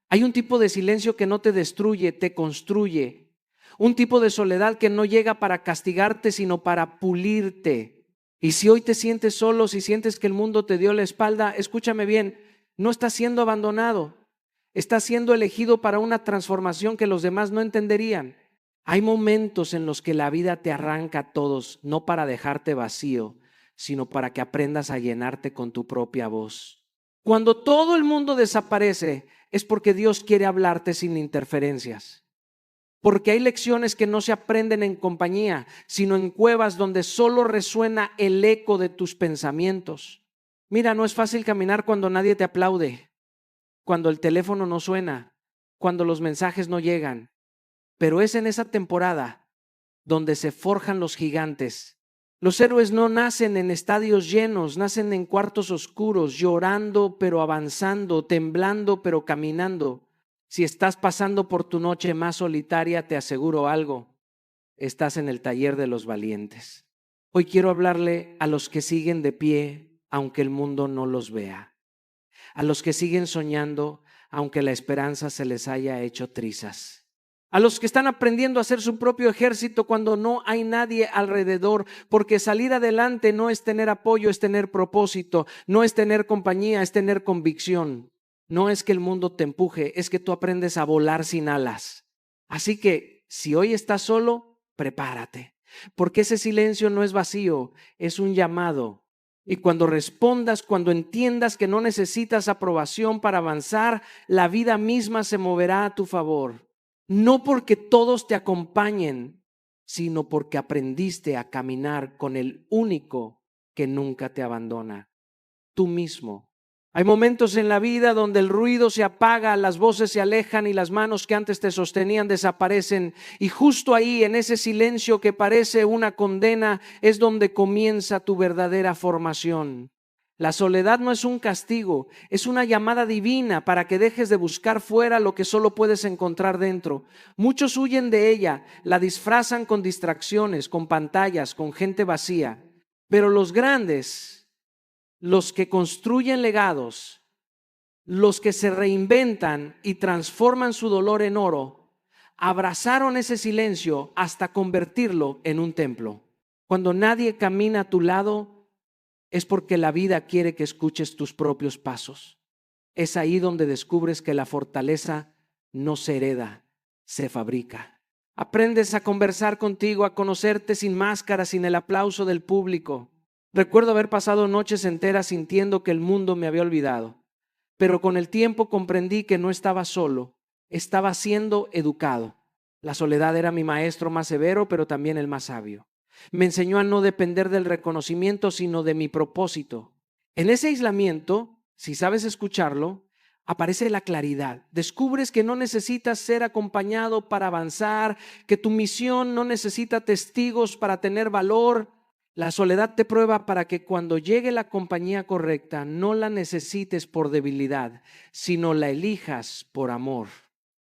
Hay un tipo de silencio que no te destruye, te construye. Un tipo de soledad que no llega para castigarte, sino para pulirte. Y si hoy te sientes solo, si sientes que el mundo te dio la espalda, escúchame bien, no estás siendo abandonado. Estás siendo elegido para una transformación que los demás no entenderían. Hay momentos en los que la vida te arranca a todos, no para dejarte vacío, sino para que aprendas a llenarte con tu propia voz. Cuando todo el mundo desaparece, es porque Dios quiere hablarte sin interferencias. Porque hay lecciones que no se aprenden en compañía, sino en cuevas donde solo resuena el eco de tus pensamientos. Mira, no es fácil caminar cuando nadie te aplaude, cuando el teléfono no suena, cuando los mensajes no llegan. Pero es en esa temporada donde se forjan los gigantes. Los héroes no nacen en estadios llenos, nacen en cuartos oscuros, llorando pero avanzando, temblando pero caminando. Si estás pasando por tu noche más solitaria, te aseguro algo, estás en el taller de los valientes. Hoy quiero hablarle a los que siguen de pie, aunque el mundo no los vea. A los que siguen soñando, aunque la esperanza se les haya hecho trizas. A los que están aprendiendo a hacer su propio ejército cuando no hay nadie alrededor, porque salir adelante no es tener apoyo, es tener propósito, no es tener compañía, es tener convicción. No es que el mundo te empuje, es que tú aprendes a volar sin alas. Así que si hoy estás solo, prepárate, porque ese silencio no es vacío, es un llamado. Y cuando respondas, cuando entiendas que no necesitas aprobación para avanzar, la vida misma se moverá a tu favor. No porque todos te acompañen, sino porque aprendiste a caminar con el único que nunca te abandona, tú mismo. Hay momentos en la vida donde el ruido se apaga, las voces se alejan y las manos que antes te sostenían desaparecen. Y justo ahí, en ese silencio que parece una condena, es donde comienza tu verdadera formación. La soledad no es un castigo, es una llamada divina para que dejes de buscar fuera lo que solo puedes encontrar dentro. Muchos huyen de ella, la disfrazan con distracciones, con pantallas, con gente vacía. Pero los grandes, los que construyen legados, los que se reinventan y transforman su dolor en oro, abrazaron ese silencio hasta convertirlo en un templo. Cuando nadie camina a tu lado, es porque la vida quiere que escuches tus propios pasos. Es ahí donde descubres que la fortaleza no se hereda, se fabrica. Aprendes a conversar contigo, a conocerte sin máscara, sin el aplauso del público. Recuerdo haber pasado noches enteras sintiendo que el mundo me había olvidado, pero con el tiempo comprendí que no estaba solo, estaba siendo educado. La soledad era mi maestro más severo, pero también el más sabio. Me enseñó a no depender del reconocimiento, sino de mi propósito. En ese aislamiento, si sabes escucharlo, aparece la claridad. Descubres que no necesitas ser acompañado para avanzar, que tu misión no necesita testigos para tener valor. La soledad te prueba para que cuando llegue la compañía correcta no la necesites por debilidad, sino la elijas por amor.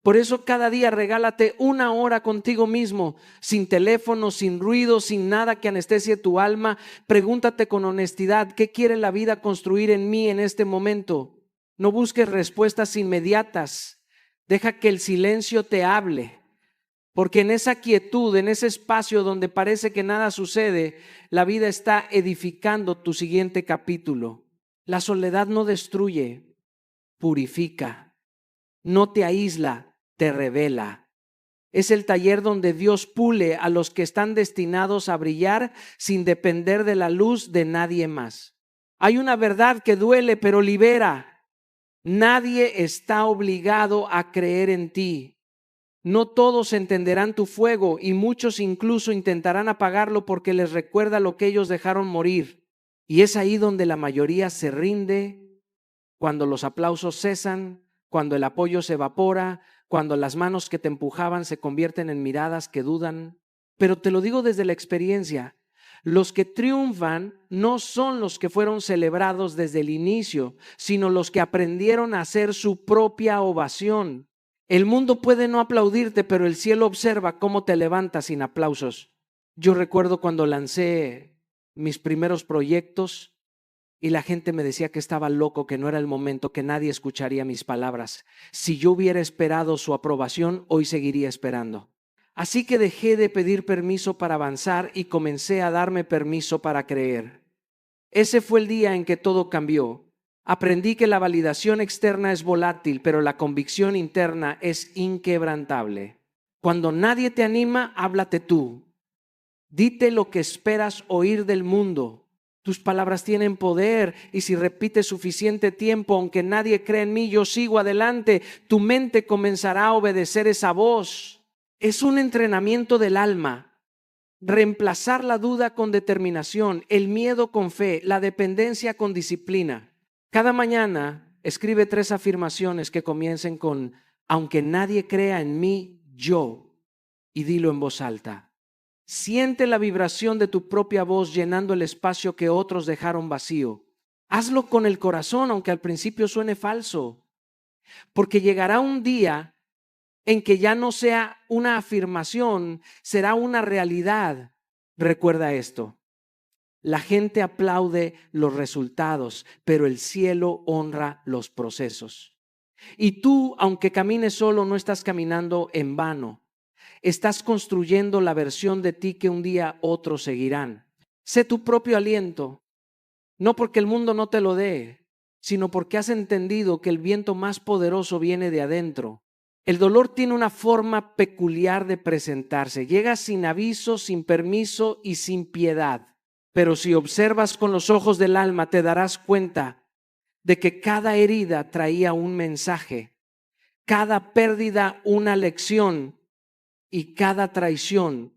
Por eso cada día regálate una hora contigo mismo, sin teléfono, sin ruido, sin nada que anestesie tu alma. Pregúntate con honestidad, ¿qué quiere la vida construir en mí en este momento? No busques respuestas inmediatas. Deja que el silencio te hable. Porque en esa quietud, en ese espacio donde parece que nada sucede, la vida está edificando tu siguiente capítulo. La soledad no destruye, purifica, no te aísla, te revela. Es el taller donde Dios pule a los que están destinados a brillar sin depender de la luz de nadie más. Hay una verdad que duele, pero libera. Nadie está obligado a creer en ti. No todos entenderán tu fuego y muchos incluso intentarán apagarlo porque les recuerda lo que ellos dejaron morir. Y es ahí donde la mayoría se rinde, cuando los aplausos cesan, cuando el apoyo se evapora, cuando las manos que te empujaban se convierten en miradas que dudan. Pero te lo digo desde la experiencia, los que triunfan no son los que fueron celebrados desde el inicio, sino los que aprendieron a hacer su propia ovación. El mundo puede no aplaudirte, pero el cielo observa cómo te levantas sin aplausos. Yo recuerdo cuando lancé mis primeros proyectos y la gente me decía que estaba loco, que no era el momento, que nadie escucharía mis palabras. Si yo hubiera esperado su aprobación, hoy seguiría esperando. Así que dejé de pedir permiso para avanzar y comencé a darme permiso para creer. Ese fue el día en que todo cambió. Aprendí que la validación externa es volátil, pero la convicción interna es inquebrantable. Cuando nadie te anima, háblate tú. Dite lo que esperas oír del mundo. Tus palabras tienen poder y si repites suficiente tiempo, aunque nadie cree en mí, yo sigo adelante, tu mente comenzará a obedecer esa voz. Es un entrenamiento del alma. Reemplazar la duda con determinación, el miedo con fe, la dependencia con disciplina. Cada mañana escribe 3 afirmaciones que comiencen con aunque nadie crea en mí, yo, y dilo en voz alta. Siente la vibración de tu propia voz llenando el espacio que otros dejaron vacío. Hazlo con el corazón, aunque al principio suene falso, porque llegará un día en que ya no sea una afirmación, será una realidad. Recuerda esto, la gente aplaude los resultados, pero el cielo honra los procesos. Y tú, aunque camines solo, no estás caminando en vano. Estás construyendo la versión de ti que un día otros seguirán. Sé tu propio aliento, no porque el mundo no te lo dé, sino porque has entendido que el viento más poderoso viene de adentro. El dolor tiene una forma peculiar de presentarse. Llega sin aviso, sin permiso y sin piedad. Pero si observas con los ojos del alma, te darás cuenta de que cada herida traía un mensaje, cada pérdida una lección y cada traición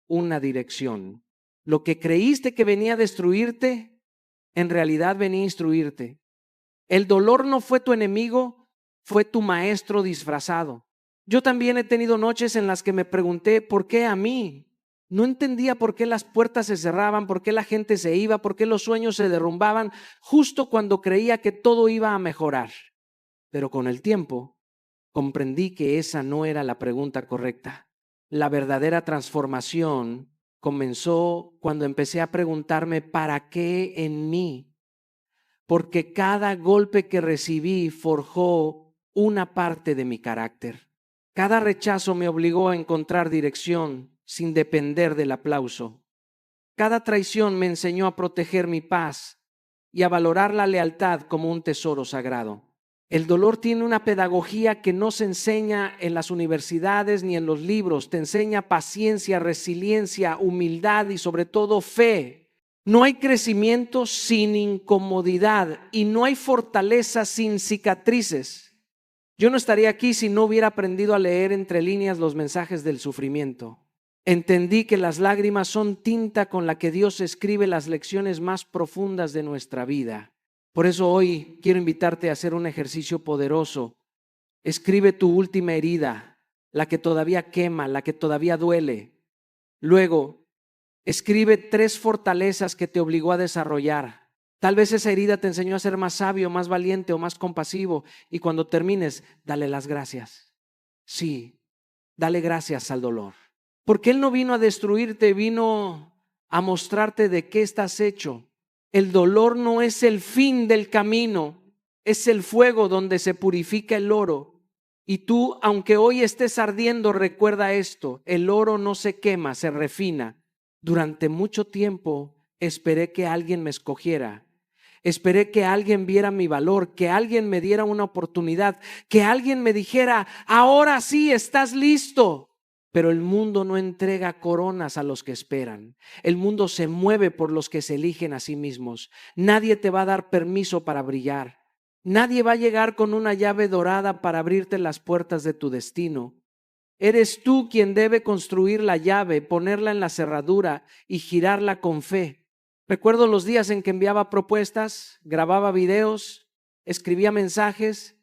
una dirección. Lo que creíste que venía a destruirte, en realidad venía a instruirte. El dolor no fue tu enemigo, fue tu maestro disfrazado. Yo también he tenido noches en las que me pregunté, ¿por qué a mí? No entendía por qué las puertas se cerraban, por qué la gente se iba, por qué los sueños se derrumbaban, justo cuando creía que todo iba a mejorar. Pero con el tiempo comprendí que esa no era la pregunta correcta. La verdadera transformación comenzó cuando empecé a preguntarme ¿para qué en mí? Porque cada golpe que recibí forjó una parte de mi carácter. Cada rechazo me obligó a encontrar dirección sin depender del aplauso. Cada traición me enseñó a proteger mi paz y a valorar la lealtad como un tesoro sagrado. El dolor tiene una pedagogía que no se enseña en las universidades ni en los libros. Te enseña paciencia, resiliencia, humildad y sobre todo fe. No hay crecimiento sin incomodidad y no hay fortaleza sin cicatrices. Yo no estaría aquí si no hubiera aprendido a leer entre líneas los mensajes del sufrimiento. Entendí que las lágrimas son tinta con la que Dios escribe las lecciones más profundas de nuestra vida. Por eso hoy quiero invitarte a hacer un ejercicio poderoso. Escribe tu última herida, la que todavía quema, la que todavía duele. Luego, escribe 3 fortalezas que te obligó a desarrollar. Tal vez esa herida te enseñó a ser más sabio, más valiente o más compasivo. Y cuando termines, dale las gracias. Sí, dale gracias al dolor. Porque Él no vino a destruirte, vino a mostrarte de qué estás hecho. El dolor no es el fin del camino, es el fuego donde se purifica el oro. Y tú, aunque hoy estés ardiendo, recuerda esto, el oro no se quema, se refina. Durante mucho tiempo esperé que alguien me escogiera. Esperé que alguien viera mi valor, que alguien me diera una oportunidad, que alguien me dijera, ahora sí estás listo. Pero el mundo no entrega coronas a los que esperan. El mundo se mueve por los que se eligen a sí mismos. Nadie te va a dar permiso para brillar. Nadie va a llegar con una llave dorada para abrirte las puertas de tu destino. Eres tú quien debe construir la llave, ponerla en la cerradura y girarla con fe. Recuerdo los días en que enviaba propuestas, grababa videos, escribía mensajes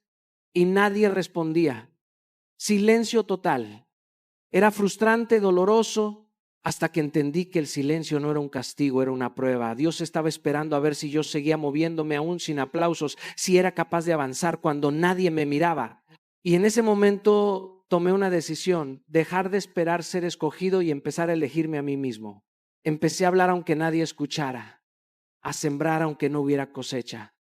y nadie respondía. Silencio total. Era frustrante, doloroso, hasta que entendí que el silencio no era un castigo, era una prueba. Dios estaba esperando a ver si yo seguía moviéndome aún sin aplausos, si era capaz de avanzar cuando nadie me miraba. Y en ese momento tomé una decisión, dejar de esperar ser escogido y empezar a elegirme a mí mismo. Empecé a hablar aunque nadie escuchara, a sembrar aunque no hubiera cosecha,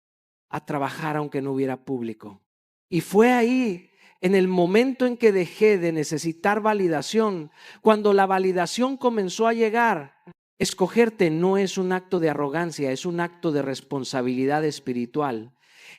a trabajar aunque no hubiera público. Y fue ahí, en el momento en que dejé de necesitar validación, cuando la validación comenzó a llegar. Escogerte no es un acto de arrogancia, es un acto de responsabilidad espiritual.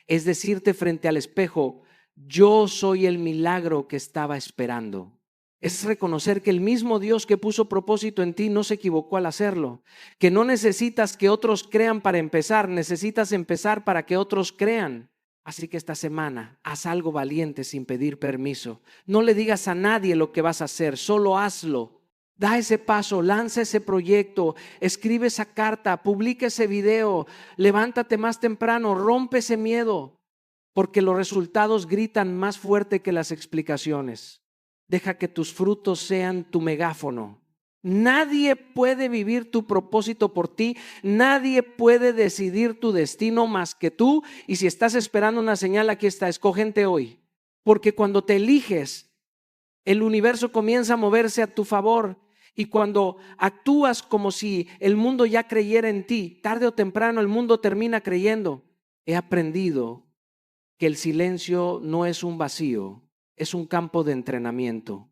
Es decirte frente al espejo, yo soy el milagro que estaba esperando. Es reconocer que el mismo Dios que puso propósito en ti no se equivocó al hacerlo, que no necesitas que otros crean para empezar, necesitas empezar para que otros crean. Así que esta semana haz algo valiente sin pedir permiso. No le digas a nadie lo que vas a hacer, solo hazlo. Da ese paso, lanza ese proyecto, escribe esa carta, publica ese video, levántate más temprano, rompe ese miedo, porque los resultados gritan más fuerte que las explicaciones. Deja que tus frutos sean tu megáfono. Nadie puede vivir tu propósito por ti, nadie puede decidir tu destino más que tú. Y si estás esperando una señal, aquí está, escógete hoy. Porque cuando te eliges, el universo comienza a moverse a tu favor. Y cuando actúas como si el mundo ya creyera en ti, tarde o temprano el mundo termina creyendo. He aprendido que el silencio no es un vacío, es un campo de entrenamiento.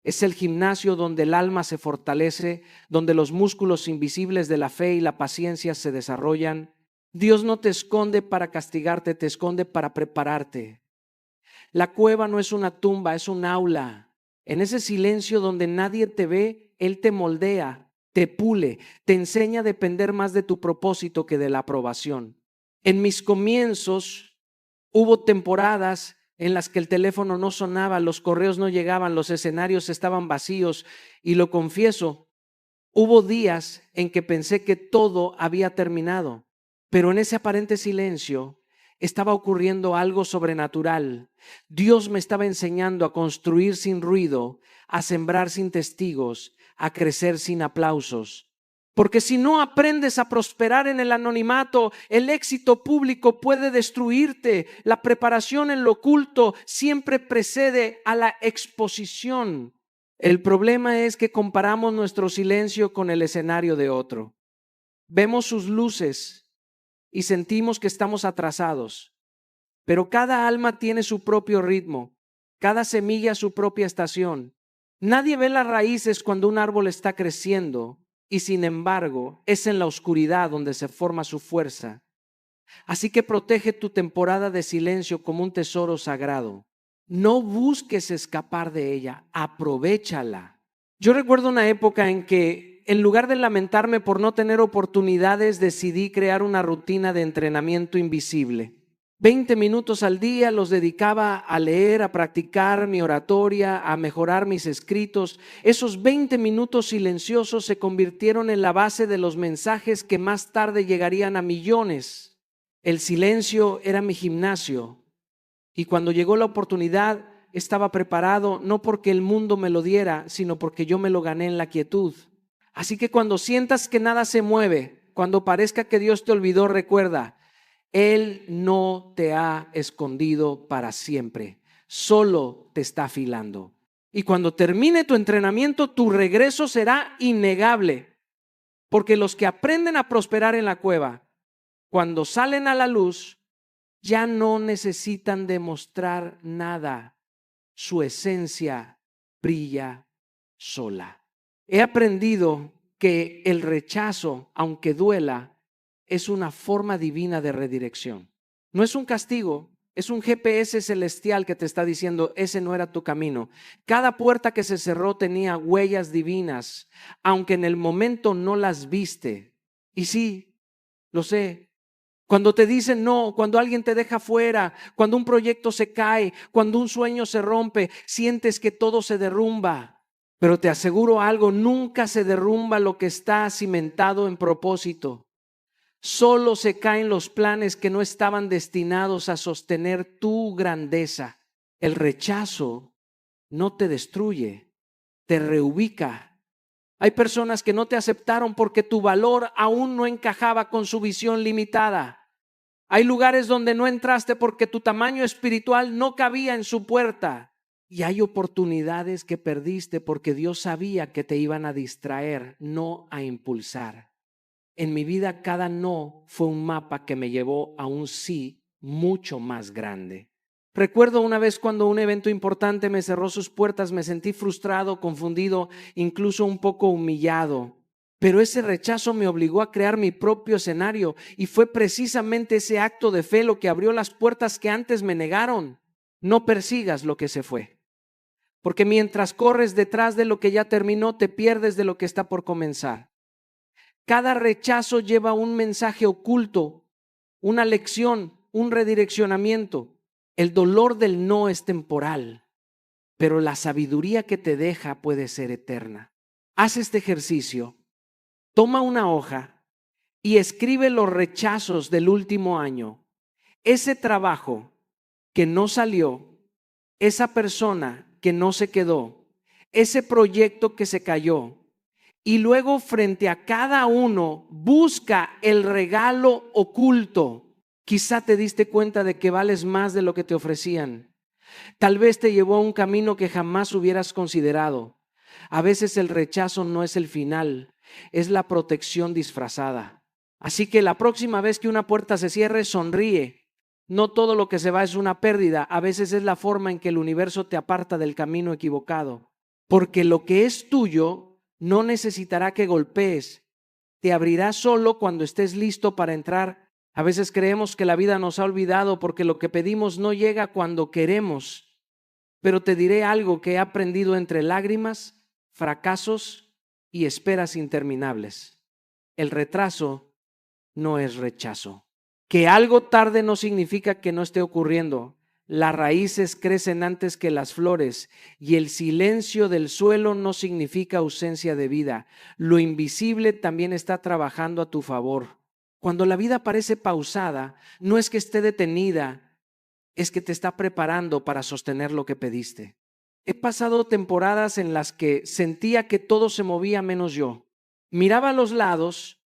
Es el gimnasio donde el alma se fortalece, donde los músculos invisibles de la fe y la paciencia se desarrollan. Dios no te esconde para castigarte, te esconde para prepararte. La cueva no es una tumba, es un aula. En ese silencio donde nadie te ve, Él te moldea, te pule, te enseña a depender más de tu propósito que de la aprobación. En mis comienzos hubo temporadas en las que el teléfono no sonaba, los correos no llegaban, los escenarios estaban vacíos. Y lo confieso, hubo días en que pensé que todo había terminado, pero en ese aparente silencio estaba ocurriendo algo sobrenatural. Dios me estaba enseñando a construir sin ruido, a sembrar sin testigos, a crecer sin aplausos. Porque si no aprendes a prosperar en el anonimato, el éxito público puede destruirte. La preparación en lo oculto siempre precede a la exposición. El problema es que comparamos nuestro silencio con el escenario de otro. Vemos sus luces y sentimos que estamos atrasados. Pero cada alma tiene su propio ritmo, cada semilla su propia estación. Nadie ve las raíces cuando un árbol está creciendo y sin embargo es en la oscuridad donde se forma su fuerza. Así que protege tu temporada de silencio como un tesoro sagrado. No busques escapar de ella, aprovéchala. Yo recuerdo una época en que en lugar de lamentarme por no tener oportunidades, decidí crear una rutina de entrenamiento invisible. 20 minutos al día los dedicaba a leer, a practicar mi oratoria, a mejorar mis escritos. Esos 20 minutos silenciosos se convirtieron en la base de los mensajes que más tarde llegarían a millones. El silencio era mi gimnasio y cuando llegó la oportunidad estaba preparado, no porque el mundo me lo diera, sino porque yo me lo gané en la quietud. Así que cuando sientas que nada se mueve, cuando parezca que Dios te olvidó, recuerda, Él no te ha escondido para siempre, solo te está afilando. Y cuando termine tu entrenamiento, tu regreso será innegable, porque los que aprenden a prosperar en la cueva, cuando salen a la luz, ya no necesitan demostrar nada. Su esencia brilla sola. He aprendido que el rechazo, aunque duela, es una forma divina de redirección. No es un castigo, es un GPS celestial que te está diciendo, ese no era tu camino. Cada puerta que se cerró tenía huellas divinas, aunque en el momento no las viste. Y sí, lo sé. Cuando te dicen no, cuando alguien te deja fuera, cuando un proyecto se cae, cuando un sueño se rompe, sientes que todo se derrumba. Pero te aseguro algo, nunca se derrumba lo que está cimentado en propósito. Solo se caen los planes que no estaban destinados a sostener tu grandeza. El rechazo no te destruye, te reubica. Hay personas que no te aceptaron porque tu valor aún no encajaba con su visión limitada. Hay lugares donde no entraste porque tu tamaño espiritual no cabía en su puerta. Y hay oportunidades que perdiste porque Dios sabía que te iban a distraer, no a impulsar. En mi vida cada no fue un mapa que me llevó a un sí mucho más grande. Recuerdo una vez cuando un evento importante me cerró sus puertas, me sentí frustrado, confundido, incluso un poco humillado. Pero ese rechazo me obligó a crear mi propio escenario y fue precisamente ese acto de fe lo que abrió las puertas que antes me negaron. No persigas lo que se fue, porque mientras corres detrás de lo que ya terminó, te pierdes de lo que está por comenzar. Cada rechazo lleva un mensaje oculto, una lección, un redireccionamiento. El dolor del no es temporal, pero la sabiduría que te deja puede ser eterna. Haz este ejercicio. Toma una hoja y escribe los rechazos del último año. Ese trabajo que no salió, esa persona que no se quedó, ese proyecto que se cayó. Y luego frente a cada uno busca el regalo oculto. Quizá te diste cuenta de que vales más de lo que te ofrecían. Tal vez te llevó a un camino que jamás hubieras considerado. A veces el rechazo no es el final, es la protección disfrazada. Así que la próxima vez que una puerta se cierre, sonríe. No todo lo que se va es una pérdida. A veces es la forma en que el universo te aparta del camino equivocado. Porque lo que es tuyo no necesitará que golpees. Te abrirá solo cuando estés listo para entrar. A veces creemos que la vida nos ha olvidado porque lo que pedimos no llega cuando queremos. Pero te diré algo que he aprendido entre lágrimas, fracasos y esperas interminables. El retraso no es rechazo. Que algo tarde no significa que no esté ocurriendo. Las raíces crecen antes que las flores y el silencio del suelo no significa ausencia de vida. Lo invisible también está trabajando a tu favor. Cuando la vida parece pausada, no es que esté detenida, es que te está preparando para sostener lo que pediste. He pasado temporadas en las que sentía que todo se movía menos yo. Miraba a los lados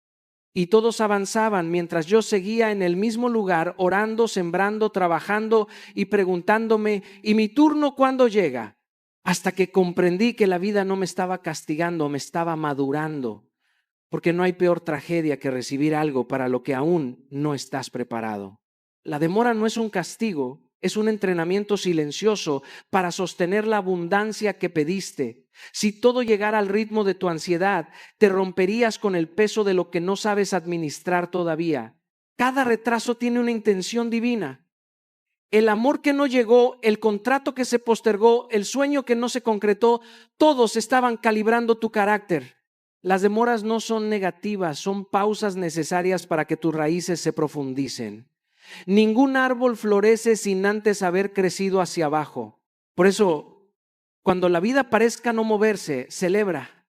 y todos avanzaban mientras yo seguía en el mismo lugar, orando, sembrando, trabajando y preguntándome, ¿y mi turno cuándo llega? Hasta que comprendí que la vida no me estaba castigando, me estaba madurando, porque no hay peor tragedia que recibir algo para lo que aún no estás preparado. La demora no es un castigo, es un entrenamiento silencioso para sostener la abundancia que pediste. Si todo llegara al ritmo de tu ansiedad, te romperías con el peso de lo que no sabes administrar todavía. Cada retraso tiene una intención divina. El amor que no llegó, el contrato que se postergó, el sueño que no se concretó, todos estaban calibrando tu carácter. Las demoras no son negativas, son pausas necesarias para que tus raíces se profundicen. Ningún árbol florece sin antes haber crecido hacia abajo. Por eso, cuando la vida parezca no moverse, celebra,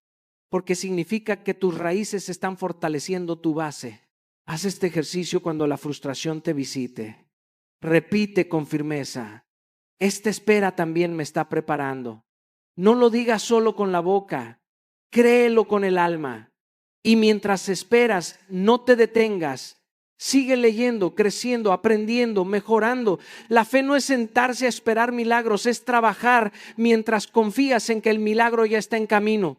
porque significa que tus raíces están fortaleciendo tu base. Haz este ejercicio cuando la frustración te visite. Repite con firmeza: esta espera también me está preparando. No lo digas solo con la boca, créelo con el alma. Y mientras esperas, no te detengas. Sigue leyendo, creciendo, aprendiendo, mejorando. La fe no es sentarse a esperar milagros, es trabajar mientras confías en que el milagro ya está en camino.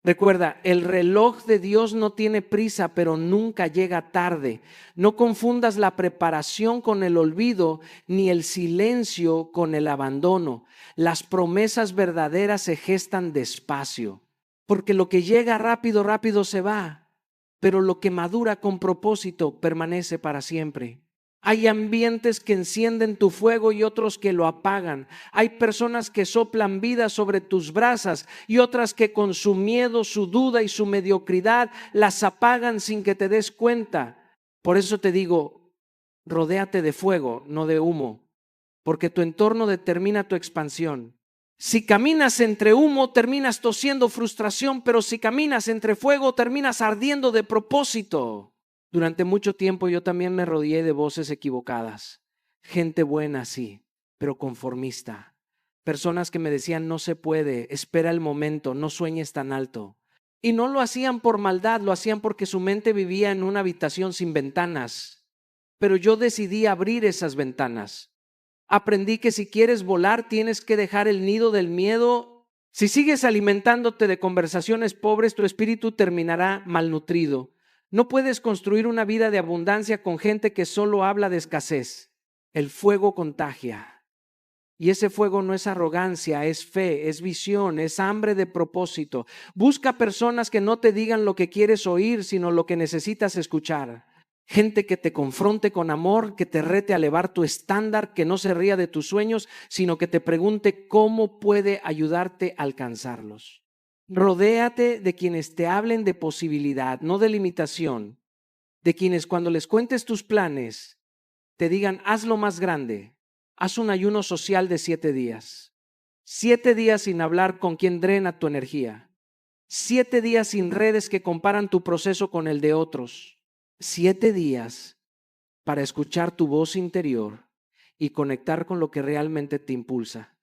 Recuerda, el reloj de Dios no tiene prisa, pero nunca llega tarde. No confundas la preparación con el olvido, ni el silencio con el abandono. Las promesas verdaderas se gestan despacio, porque lo que llega rápido, rápido se va. Pero lo que madura con propósito permanece para siempre. Hay ambientes que encienden tu fuego y otros que lo apagan. Hay personas que soplan vida sobre tus brasas y otras que con su miedo, su duda y su mediocridad las apagan sin que te des cuenta. Por eso te digo, rodéate de fuego, no de humo, porque tu entorno determina tu expansión. Si caminas entre humo, terminas tosiendo frustración, pero si caminas entre fuego, terminas ardiendo de propósito. Durante mucho tiempo yo también me rodeé de voces equivocadas. Gente buena, sí, pero conformista. Personas que me decían: no se puede, espera el momento, no sueñes tan alto. Y no lo hacían por maldad, lo hacían porque su mente vivía en una habitación sin ventanas. Pero yo decidí abrir esas ventanas. Aprendí que si quieres volar tienes que dejar el nido del miedo. Si sigues alimentándote de conversaciones pobres, tu espíritu terminará malnutrido. No puedes construir una vida de abundancia con gente que solo habla de escasez. El fuego contagia. Y ese fuego no es arrogancia, es fe, es visión, es hambre de propósito. Busca personas que no te digan lo que quieres oír, sino lo que necesitas escuchar. Gente que te confronte con amor, que te rete a elevar tu estándar, que no se ría de tus sueños, sino que te pregunte cómo puede ayudarte a alcanzarlos. Rodéate de quienes te hablen de posibilidad, no de limitación. De quienes cuando les cuentes tus planes, te digan, hazlo más grande. Haz un ayuno social de 7 días. 7 días sin hablar con quien drena tu energía. 7 días sin redes que comparan tu proceso con el de otros. 7 días para escuchar tu voz interior y conectar con lo que realmente te impulsa.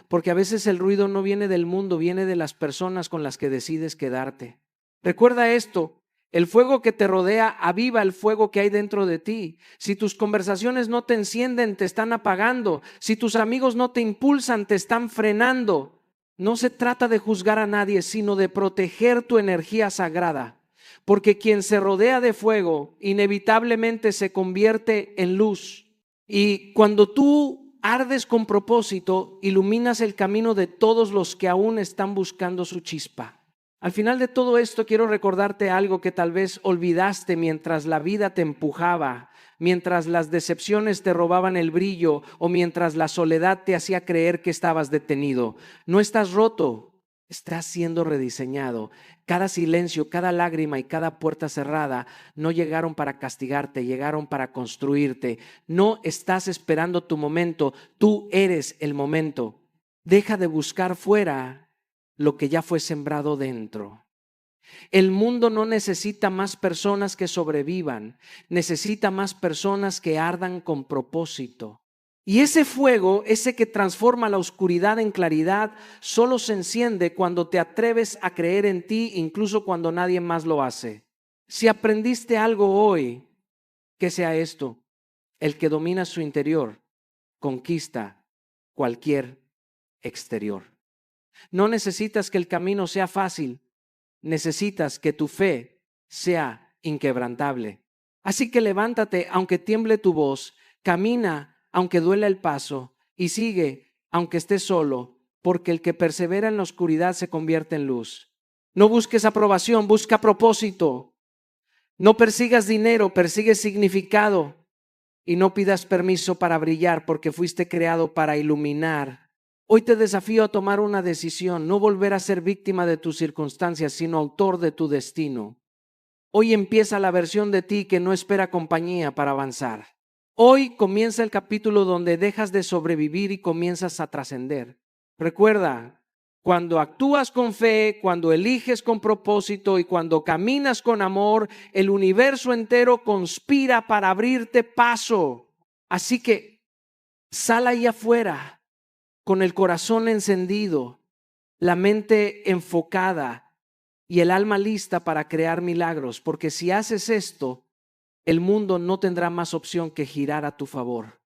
Porque a veces el ruido no viene del mundo, viene de las personas con las que decides quedarte. Recuerda esto. El fuego que te rodea aviva el fuego que hay dentro de ti. Si tus conversaciones no te encienden, te están apagando. Si tus amigos no te impulsan, te están frenando. No se trata de juzgar a nadie, sino de proteger tu energía sagrada. Porque quien se rodea de fuego inevitablemente se convierte en luz. Y cuando tú ardes con propósito, iluminas el camino de todos los que aún están buscando su chispa. Al final de todo esto quiero recordarte algo que tal vez olvidaste mientras la vida te empujaba, mientras las decepciones te robaban el brillo o mientras la soledad te hacía creer que estabas detenido. No estás roto, estás siendo rediseñado. Cada silencio, cada lágrima y cada puerta cerrada no llegaron para castigarte, llegaron para construirte. No estás esperando tu momento, tú eres el momento. Deja de buscar fuera lo que ya fue sembrado dentro. El mundo no necesita más personas que sobrevivan, necesita más personas que ardan con propósito. Y ese fuego, ese que transforma la oscuridad en claridad, solo se enciende cuando te atreves a creer en ti, incluso cuando nadie más lo hace. Si aprendiste algo hoy, que sea esto: el que domina su interior conquista cualquier exterior. No necesitas que el camino sea fácil, necesitas que tu fe sea inquebrantable. Así que levántate aunque tiemble tu voz, camina aunque duela el paso y sigue aunque estés solo, porque el que persevera en la oscuridad se convierte en luz. No busques aprobación, busca propósito. No persigas dinero, persigue significado. Y no pidas permiso para brillar, porque fuiste creado para iluminar. Hoy te desafío a tomar una decisión, no volver a ser víctima de tus circunstancias, sino autor de tu destino. Hoy empieza la versión de ti que no espera compañía para avanzar. Hoy comienza el capítulo donde dejas de sobrevivir y comienzas a trascender. Recuerda, cuando actúas con fe, cuando eliges con propósito y cuando caminas con amor, el universo entero conspira para abrirte paso. Así que sal ahí afuera con el corazón encendido, la mente enfocada y el alma lista para crear milagros, porque si haces esto, el mundo no tendrá más opción que girar a tu favor.